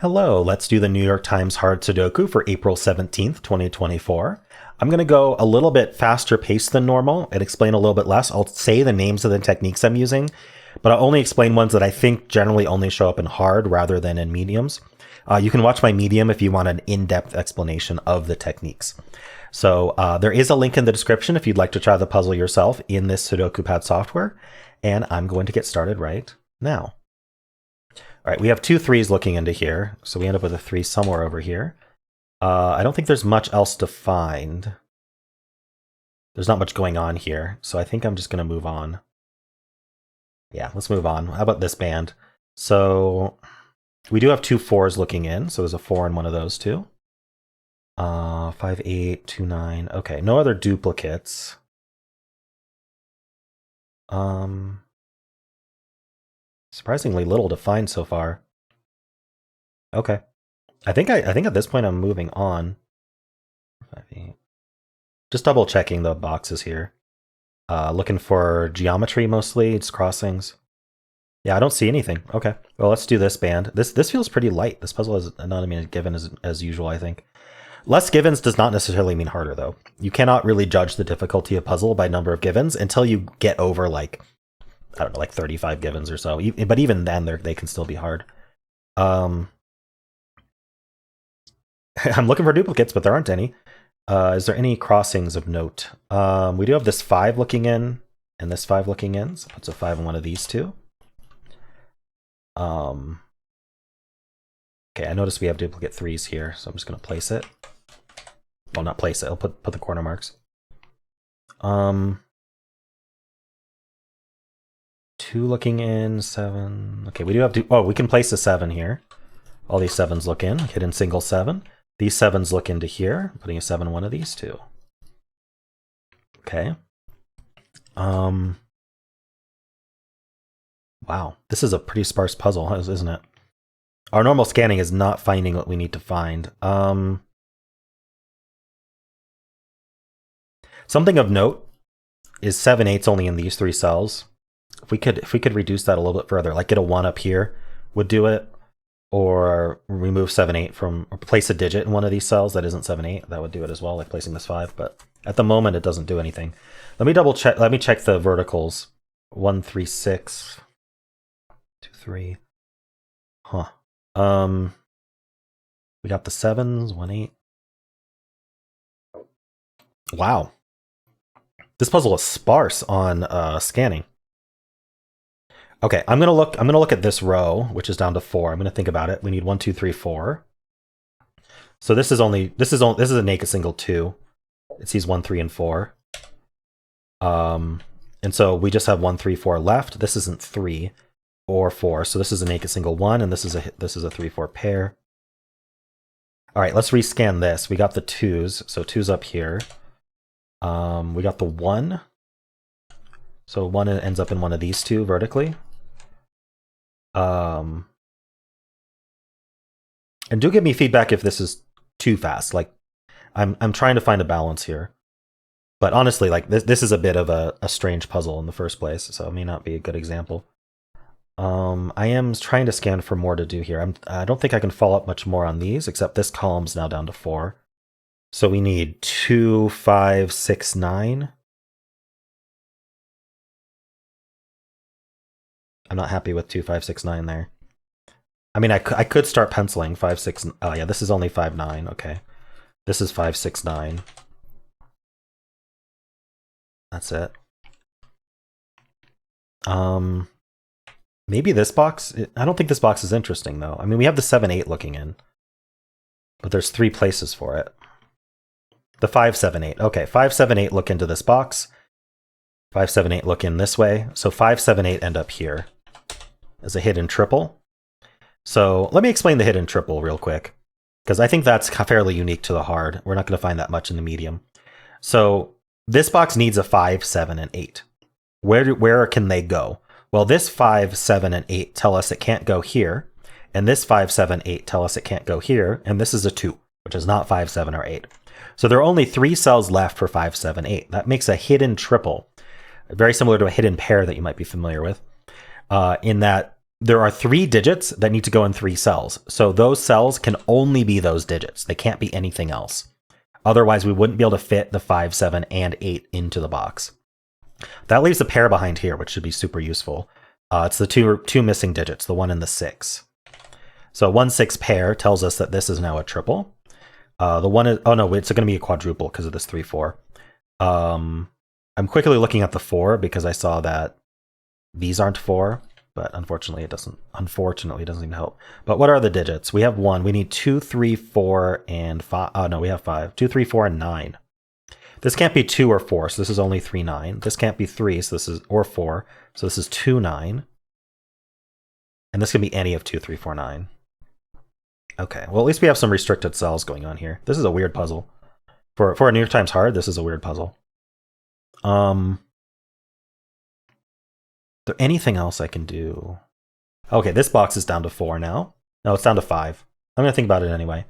Hello, let's do the New York Times Hard Sudoku for April 17th, 2024. I'm going to go a little bit faster paced than normal and explain a little bit less. I'll say the names of the techniques I'm using, but I'll only explain ones that I think generally only show up in hard rather than in mediums. You can watch my medium if you want an in-depth explanation of the techniques. So there is a link in the description if you'd like to try the puzzle yourself in this Sudoku Pad software, and I'm going to get started right now. All right, we have two threes looking into here, so we end up with a 3 somewhere over here. I don't think there's much else to find. There's not much going on here, so I think I'm just going to move on. Yeah, let's move on. How about this band? So we do have two 4s looking in, so there's a 4 in one of those two. 5, 8, 2, 9. Okay, no other duplicates. Surprisingly little to find so far. Okay. I think at this point I'm moving on. 5, 8. Just double checking the boxes here. Looking for geometry mostly, it's crossings. Yeah, I don't see anything. Okay. Well, let's do this band. This feels pretty light. This puzzle is not a given as usual, I think. Less givens does not necessarily mean harder, though. You cannot really judge the difficulty of puzzle by number of givens until you get over, like, I don't know, like 35 givens or so. But even then, they can still be hard. I'm looking for duplicates, but there aren't any. Is there any crossings of note? We do have this 5 looking in, and this 5 looking in. So puts a 5 in one of these two. Okay, I notice we have duplicate 3s here, so I'm just going to place it. Well, not place it. I'll put the corner marks. 2 looking in, 7. Okay, we do have to. Oh, we can place a 7 here. All these 7s look in. Hidden single 7. These 7s look into here. Putting a 7 in one of these two. Okay. Wow, this is a pretty sparse puzzle, isn't it? Our normal scanning is not finding what we need to find. Something of note is 7/8 only in these 3 cells. If we could reduce that a little bit further, like get a 1 up here would do it, or remove 7/8 from, or place a digit in one of these cells that isn't 7/8. That would do it as well, like placing this 5. But at the moment, it doesn't do anything. Let me double check. Let me check the verticals. 1, 3, 6, 2, 3. Huh. We got the 7s. 1, 8. Wow. This puzzle is sparse on scanning. Okay, I'm gonna look at this row, which is down to 4. I'm gonna think about it. We need 1, 2, 3, 4. So this is a naked single 2. It sees 1, 3, and 4. And so we just have 1, 3, 4 left. This isn't 3 or 4, so this is a naked single 1, and this is a 3, 4 pair. All right, let's rescan this. We got the 2s, so 2's up here. We got the 1. So 1 ends up in one of these two vertically. And do give me feedback if this is too fast. Like, I'm trying to find a balance here. But honestly, like this is a bit of a strange puzzle in the first place, so it may not be a good example. I am trying to scan for more to do here. I don't think I can follow up much more on these, except this column's now down to 4. So we need 2, 5, 6, 9. I'm not happy with 2, 5, 6, 9 there. I mean, I could start penciling 5, 6. Oh yeah, this is only 5, 9. Okay, this is 5, 6, 9. That's it. Maybe this box. I don't think this box is interesting though. I mean, we have the 7, 8 looking in, but there's 3 places for it. The 5, 7, 8. Okay, 5, 7, 8 look into this box. 5, 7, 8 look in this way. So 5, 7, 8 end up here as a hidden triple. So let me explain the hidden triple real quick, because I think that's fairly unique to the hard. We're not going to find that much in the medium. So this box needs a 5, 7, and 8. Where can they go? Well, this 5, 7, and 8 tell us it can't go here. And this 5, 7, 8 tell us it can't go here. And this is a 2, which is not 5, 7, or 8. So there are only 3 cells left for 5, 7, 8. That makes a hidden triple, very similar to a hidden pair that you might be familiar with, in that there are 3 digits that need to go in 3 cells. So those cells can only be those digits. They can't be anything else. Otherwise, we wouldn't be able to fit the 5, 7, and 8 into the box. That leaves a pair behind here, which should be super useful. It's the two missing digits, the 1 and the 6. So 1, 6 pair tells us that this is now a triple. The 1 is, oh no, it's going to be a quadruple because of this 3, 4. I'm quickly looking at the 4 because I saw that these aren't 4. But unfortunately, it doesn't even help. But what are the digits? We have 1. We need 2, 3, 4, and 5. Oh, no, we have 5. 2, 3, 4, and 9. This can't be 2 or 4, so this is only 3, 9. This can't be 3, so this is, or 4, so this is 2, 9. And this can be any of 2, 3, 4, 9. Okay, well, at least we have some restricted cells going on here. This is a weird puzzle. For a New York Times Hard, this is a weird puzzle. Is there anything else I can do? Okay, this box is down to 4 now. No, it's down to 5. I'm going to think about it anyway.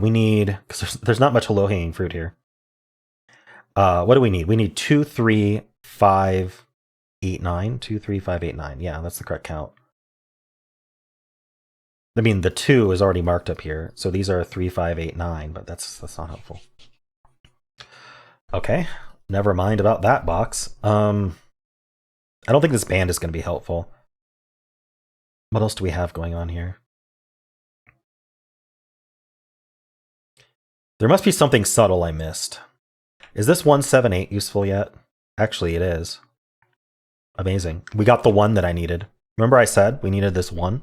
We need, because there's not much low-hanging fruit here. What do we need? We need 2, 3, 5, 8, 9. 2, 3, 5, 8, 9. Yeah, that's the correct count. I mean, the 2 is already marked up here. So these are 3, 5, 8, 9, but that's not helpful. Okay, never mind about that box. I don't think this band is going to be helpful. What else do we have going on here? There must be something subtle I missed. Is this 1, 7, 8 useful yet? Actually, it is. Amazing. We got the 1 that I needed. Remember I said we needed this 1?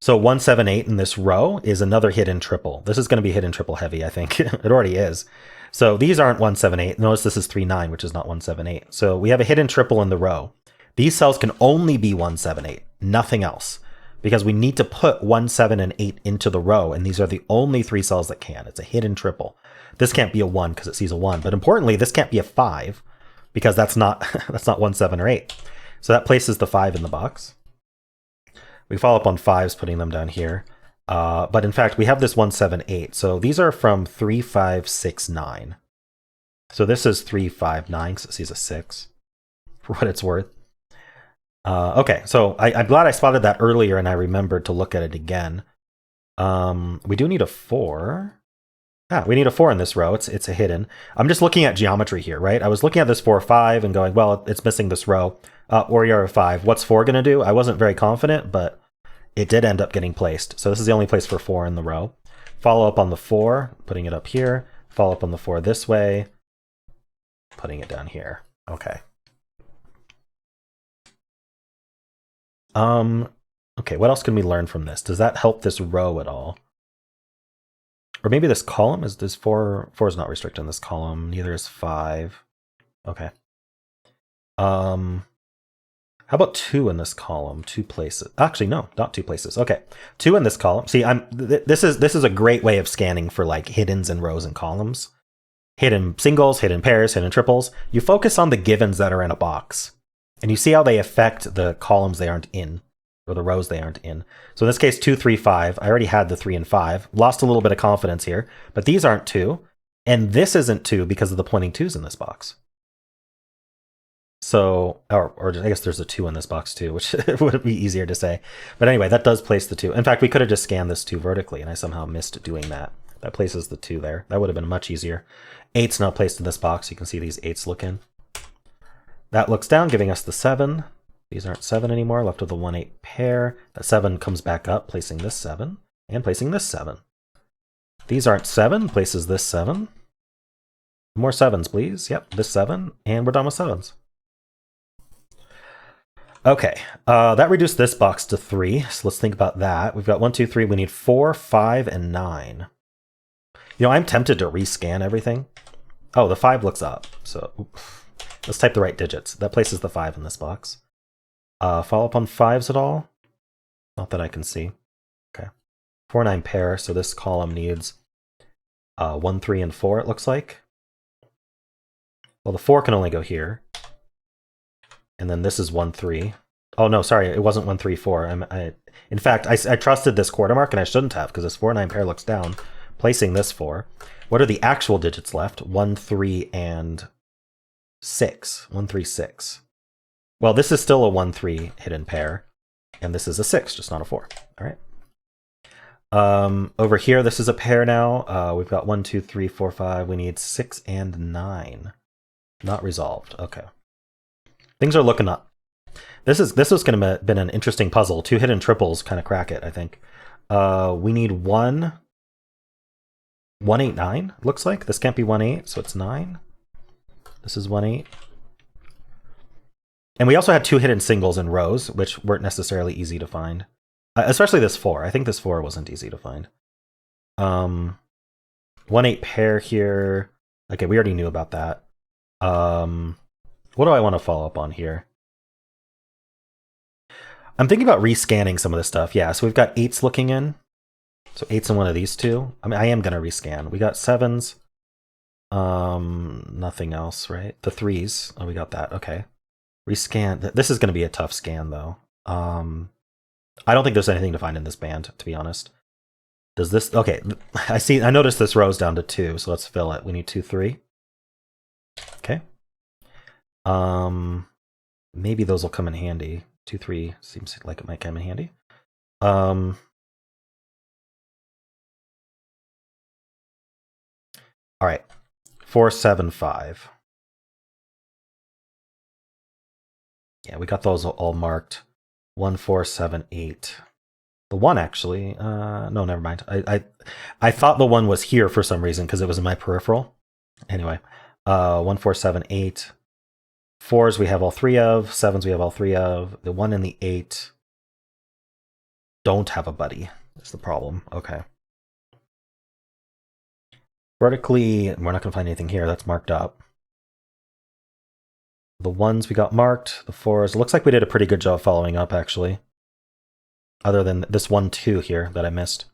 So 1, 7, 8 in this row is another hidden triple. This is going to be hidden triple heavy, I think. It already is. So these aren't 1, 7, 8. Notice this is 3, 9, which is not 1, 7, 8. So we have a hidden triple in the row. These cells can only be 1, 7, 8, nothing else. Because we need to put 1, 7, and 8 into the row, and these are the only 3 cells that can. It's a hidden triple. This can't be a 1 because it sees a 1. But importantly, this can't be a 5 because that's not 1, 7, or 8. So that places the 5 in the box. We follow up on 5s, putting them down here. But in fact, we have this 1, 7, 8. So these are from 3, 5, 6, 9. So this is 3, 5, 9, because it sees a 6, for what it's worth. Okay, so I'm glad I spotted that earlier and I remembered to look at it again. We do need a 4. Yeah, we need a 4 in this row. It's a hidden. I'm just looking at geometry here, right? I was looking at this 4, 5 and going, well, it's missing this row. Or you're a 5. What's 4 going to do? I wasn't very confident, but it did end up getting placed. So this is the only place for 4 in the row. Follow up on the 4, putting it up here. Follow up on the 4 this way, putting it down here. Okay. Okay, what else can we learn from this? Does that help this row at all? Or maybe this column? Is this 4? 4 is not restricted in this column. Neither is 5. Okay. How about 2 in this column? 2 places. Actually, no, not 2 places. Okay, 2 in this column. See, this is a great way of scanning for like hiddens in rows and columns. Hidden singles, hidden pairs, hidden triples. You focus on the givens that are in a box, and you see how they affect the columns they aren't in, or the rows they aren't in. So in this case, 2, 3, 5. I already had the 3 and 5. Lost a little bit of confidence here, but these aren't 2, and this isn't 2 because of the pointing 2s in this box. So, or I guess there's a 2 in this box too, which would be easier to say. But anyway, that does place the 2. In fact, we could have just scanned this 2 vertically, and I somehow missed doing that. That places the 2 there. That would have been much easier. 8's now placed in this box. You can see these 8s look in. That looks down, giving us the 7. These aren't 7 anymore, left with the 1, 8 pair. That 7 comes back up, placing this 7, and placing this 7. These aren't 7, places this 7. More 7s, please. Yep, this 7, and we're done with 7s. Okay, that reduced this box to 3, so let's think about that. We've got 1, 2, 3, we need 4, 5, and 9. You know, I'm tempted to rescan everything. Oh, the 5 looks up, so let's type the right digits. That places the 5 in this box. Follow up on 5s at all? Not that I can see. Okay, 4, 9 pair, so this column needs 1, 3, and 4, it looks like. Well, the 4 can only go here. And then this is 1, 3. Oh, no, sorry, it wasn't 1, 3, 4. In fact, I trusted this quarter mark, and I shouldn't have, because this 4, 9 pair looks down, placing this 4. What are the actual digits left? 1, 3, and 6. 1, 3, 6. Well, this is still a 1, 3 hidden pair. And this is a 6, just not a 4. All right. Over here, this is a pair now. We've got 1, 2, 3, 4, 5. We need 6 and 9. Not resolved. Okay. Things are looking up. This was going to have been an interesting puzzle. 2 hidden triples kind of crack it, I think. We need 1, 1, 8, 9, looks like. This can't be 1, 8, so it's 9. This is 1, 8. And we also had 2 hidden singles in rows, which weren't necessarily easy to find. Especially this 4. I think this 4 wasn't easy to find. 1, 8 pair here. Okay, we already knew about that. What do I want to follow up on here? I'm thinking about rescanning some of this stuff. Yeah, so we've got 8s looking in. So 8s in one of these two. I mean, I am going to rescan. We got 7s. Nothing else, right? The 3s. Oh, we got that. Okay. Rescan. This is going to be a tough scan, though. I don't think there's anything to find in this band, to be honest. Does this... Okay, I noticed this row's down to 2, so let's fill it. We need 2, 3. Okay. Maybe those will come in handy. 2, 3 seems like it might come in handy. All right. 4, 7, 5. Yeah, we got those all marked. 1, 4, 7, 8. The 1 actually. No, never mind. I thought the 1 was here for some reason because it was in my peripheral. Anyway, 1, 4, 7, 8. 4s we have all 3 of. 7s we have all 3 of. The 1 and the 8 don't have a buddy. That's the problem. Okay. Vertically, we're not going to find anything here. That's marked up. The 1s we got marked. The 4s. Looks like we did a pretty good job following up, actually. Other than this 1, 2 here that I missed.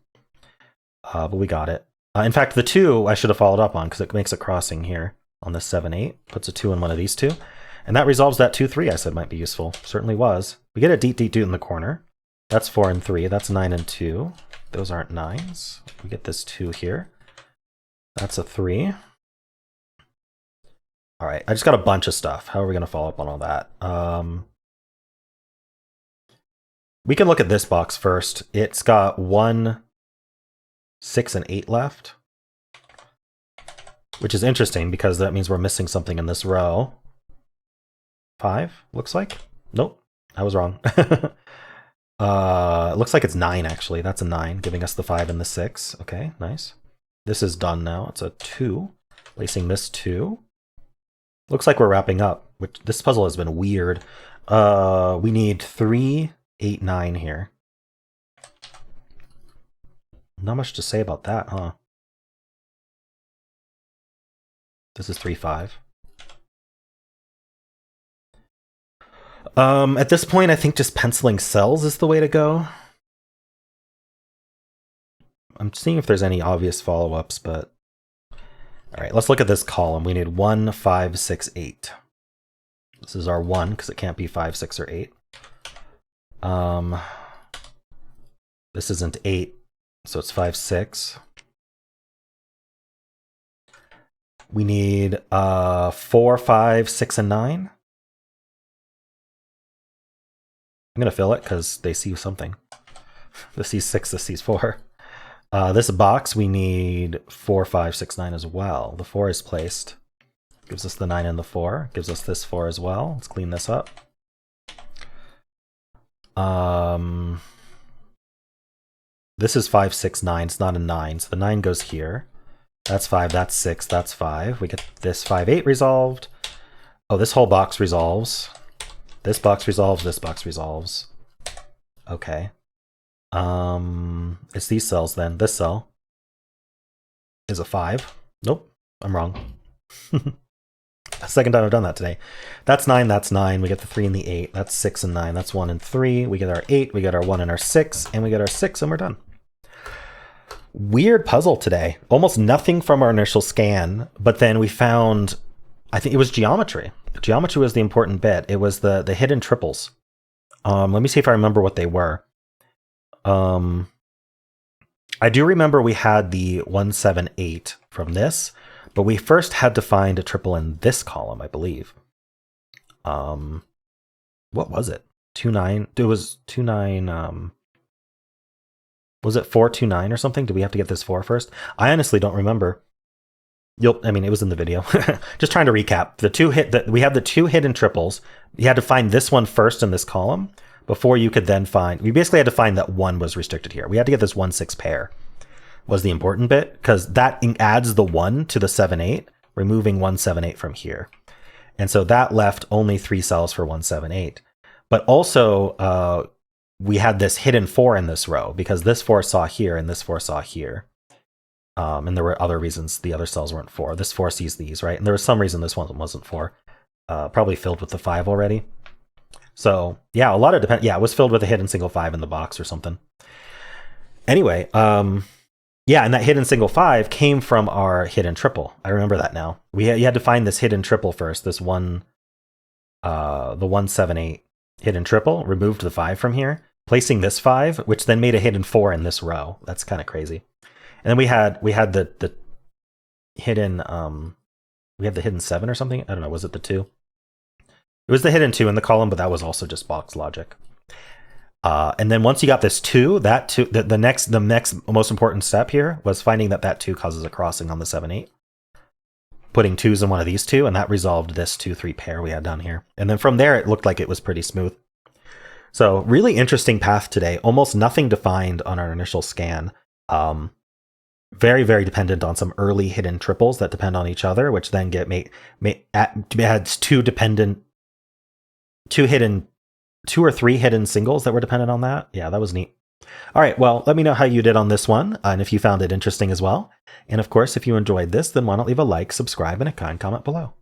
But we got it. In fact, the 2 I should have followed up on because it makes a crossing here on this 7, 8. Puts a 2 in one of these two. And that resolves that 2, 3 I said might be useful. Certainly was. We get a deet, deet, deet in the corner. That's 4 and 3. That's 9 and 2. Those aren't 9s. We get this 2 here. That's a 3. All right, I just got a bunch of stuff. How are we going to follow up on all that? We can look at this box first. It's got 1, 6, and 8 left, which is interesting because that means we're missing something in this row. 5, looks like. Nope, I was wrong. It looks like it's 9, actually. That's a 9, giving us the 5 and the 6. Okay, nice. This is done now. It's a 2. Placing this 2. Looks like we're wrapping up, which this puzzle has been weird. We need 3, 8, 9 here. Not much to say about that, huh? This is 3, 5. At this point, I think just penciling cells is the way to go. I'm seeing if there's any obvious follow-ups, but... All right, let's look at this column. We need 1, 5, 6, 8. This is our 1, because it can't be 5, 6, or 8. This isn't 8, so it's 5, 6. We need 4, 5, 6, and 9. I'm going to fill it because they see something. This sees 6, this sees 4. This box, we need 4, 5, 6, 9 as well. The 4 is placed. Gives us the 9 and the 4. Gives us this 4 as well. Let's clean this up. This is 5, 6, 9. It's not a 9, so the 9 goes here. That's 5, that's 6, that's 5. We get this 5, 8 resolved. Oh, this whole box resolves. This box resolves, this box resolves. Okay. It's these cells then. This cell is a 5. Nope, I'm wrong. Second time I've done that today. That's 9, that's 9. We get the 3 and the 8. That's 6 and 9. That's 1 and 3. We get our 8, we get our 1 and our 6, and we get our 6, and we're done. Weird puzzle today. Almost nothing from our initial scan, but then we found, I think it was geometry. Geometry was the important bit. It was the hidden triples. Let me see if I remember what they were. I do remember we had the 1, 7, 8 from this, but we first had to find a triple in this column, I believe. What was it? 2-9. It was 2-9. Was it 4-2-9 or something? Do we have to get this 4 first? I honestly don't remember. I mean, it was in the video. Just trying to recap. We had the 2 hidden triples. You had to find this one first in this column before you could then find. We basically had to find that 1 was restricted here. We had to get this 1-6 pair. Was the important bit, because that adds the 1 to the 7-8, removing 1-7-8 from here. And so that left only 3 cells for 1-7-8. But also, we had this hidden 4 in this row, because this 4 saw here and this 4 saw here. And there were other reasons the other cells weren't 4. This 4 sees these, right? And there was some reason this one wasn't 4. Probably filled with the 5 already. So yeah, a lot of it was filled with a hidden single 5 in the box or something. Anyway, yeah, and that hidden single 5 came from our hidden triple. I remember that now. You had to find this hidden triple first. This the 1-7-8 hidden triple. Removed the 5 from here, placing this 5, which then made a hidden 4 in this row. That's kind of crazy. And then we had the hidden we had the hidden 7 or something. I don't know. Was it the 2? It was the hidden 2 in the column, but that was also just box logic. And then once you got this 2, the next most important step here was finding that 2 causes a crossing on the 7-8. Putting 2s in one of these 2, and that resolved this 2-3 pair we had down here. And then from there, it looked like it was pretty smooth. So really interesting path today. Almost nothing defined on our initial scan. Very, very dependent on some early hidden triples that depend on each other, which then adds 2 or 3 hidden singles that were dependent on that. Yeah, that was neat. All right, well, let me know how you did on this one, and if you found it interesting as well. And of course, if you enjoyed this, then why not leave a like, subscribe, and a kind comment below.